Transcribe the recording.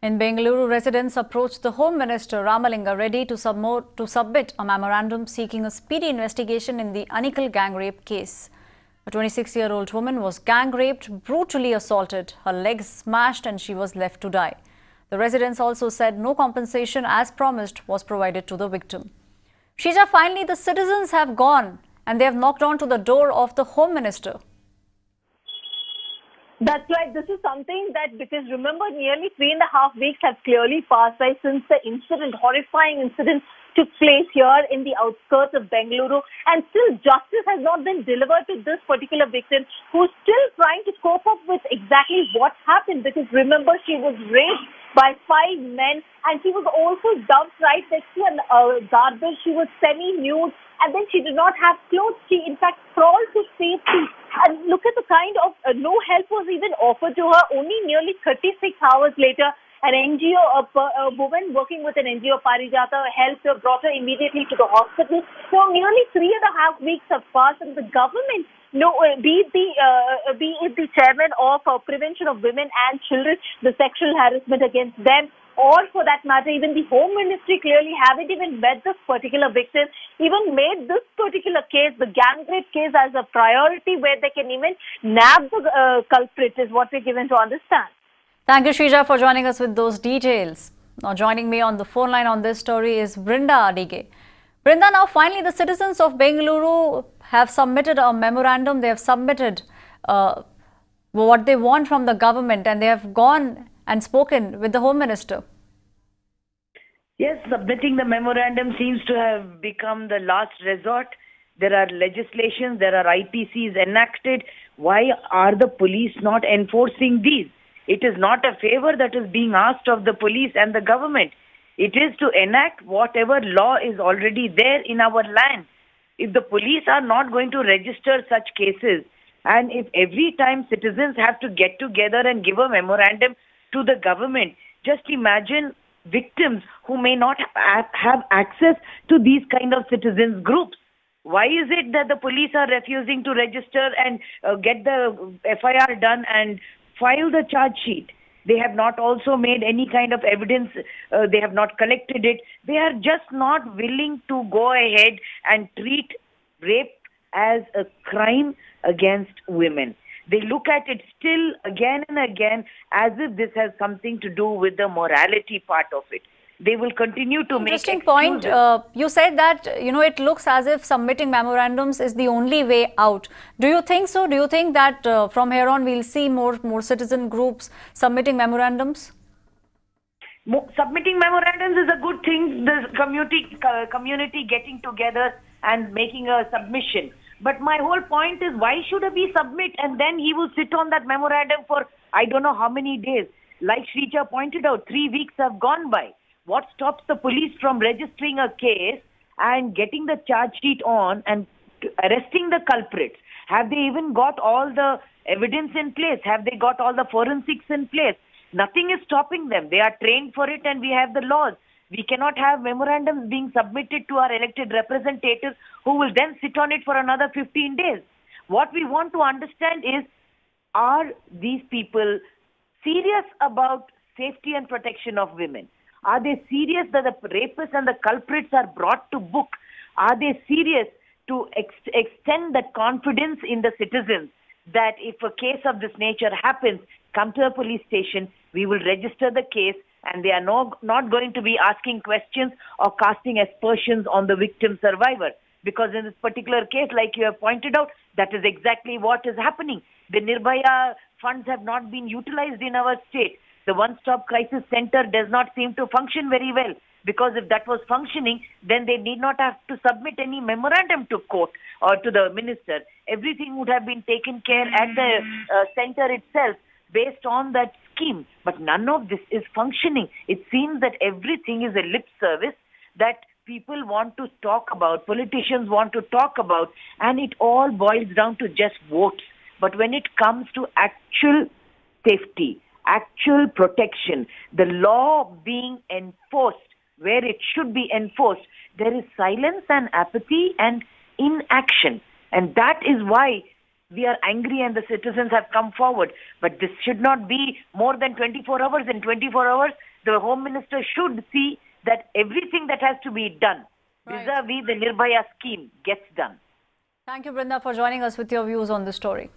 In Bengaluru, residents approached the Home Minister Ramalinga Reddy to submit a memorandum seeking a speedy investigation in the Anikal gang rape case. A 26-year-old woman was gang raped, brutally assaulted, her legs smashed and she was left to die. The residents also said no compensation as promised was provided to the victim. Shija, finally the citizens have gone and they have knocked on to the door of the Home Minister. That's right. This is something that, because remember, nearly 3.5 weeks have clearly passed by since the horrifying incident took place here in the outskirts of Bengaluru, and still justice has not been delivered to this particular victim, who's still trying to cope up with exactly what happened. Because remember, she was raped by 5 men, and she was also dumped right next to a garbage. She was semi-nude, and then she did not have clothes. She, in fact, crawled to safety. And look at the kind of no help was even offered to her. Only nearly 36 hours later, an NGO, a woman working with an NGO, Parijata, helped her, brought her immediately to the hospital. So nearly 3.5 weeks have passed, and the government, be it the chairman of Prevention of Women and Children, the sexual harassment against them, or for that matter, even the Home Ministry clearly haven't even met this particular victim, even made this particular case, the gang rape case, as a priority where they can even nab the culprit, is what we're given to understand. Thank you, Shija, for joining us with those details. Now, joining me on the phone line on this story is Brinda Adige. Brinda, now finally the citizens of Bengaluru have submitted a memorandum. They have submitted what they want from the government, and they have gone and spoken with the Home Minister. Yes, submitting the memorandum seems to have become the last resort. There are legislations, there are IPCs enacted. Why are the police not enforcing these? It is not a favor that is being asked of the police and the government. It is to enact whatever law is already there in our land. If the police are not going to register such cases, and if every time citizens have to get together and give a memorandum to the government, just imagine victims who may not have access to these kind of citizens groups. Why is it that the police are refusing to register and get the FIR done and file the charge sheet? They have not also made any kind of evidence. They have not collected it. They are just not willing to go ahead and treat rape as a crime against women. They look at it still again and again as if this has something to do with the morality part of it. They will continue to make excuses. Interesting point. You said that, it looks as if submitting memorandums is the only way out. Do you think so? Do you think that from here on we'll see more citizen groups submitting memorandums? Submitting memorandums is a good thing. The community getting together and making a submission. But my whole point is, why should we submit and then he will sit on that memorandum for I don't know how many days? Like Shrija pointed out, 3 weeks have gone by. What stops the police from registering a case and getting the charge sheet on and arresting the culprits? Have they even got all the evidence in place? Have they got all the forensics in place? Nothing is stopping them. They are trained for it and we have the laws. We cannot have memorandums being submitted to our elected representatives who will then sit on it for another 15 days. What we want to understand is, are these people serious about safety and protection of women? Are they serious that the rapists and the culprits are brought to book? Are they serious to extend that confidence in the citizens that if a case of this nature happens, come to a police station, we will register the case, and they are not going to be asking questions or casting aspersions on the victim survivor? Because in this particular case, like you have pointed out, that is exactly what is happening. The Nirbhaya funds have not been utilized in our state. The one-stop crisis center does not seem to function very well, because if that was functioning, then they need not have to submit any memorandum to court or to the minister. Everything would have been taken care at the center itself based on that scheme. But none of this is functioning. It seems that everything is a lip service that people want to talk about, politicians want to talk about, and it all boils down to just votes. But when it comes to actual safety, actual protection, the law being enforced where it should be enforced, there is silence and apathy and inaction. And that is why we are angry and the citizens have come forward. But this should not be more than 24 hours. In 24 hours, the Home Minister should see that everything that has to be done vis-a-vis the Nirbhaya scheme gets done. Thank you, Brinda, for joining us with your views on this story.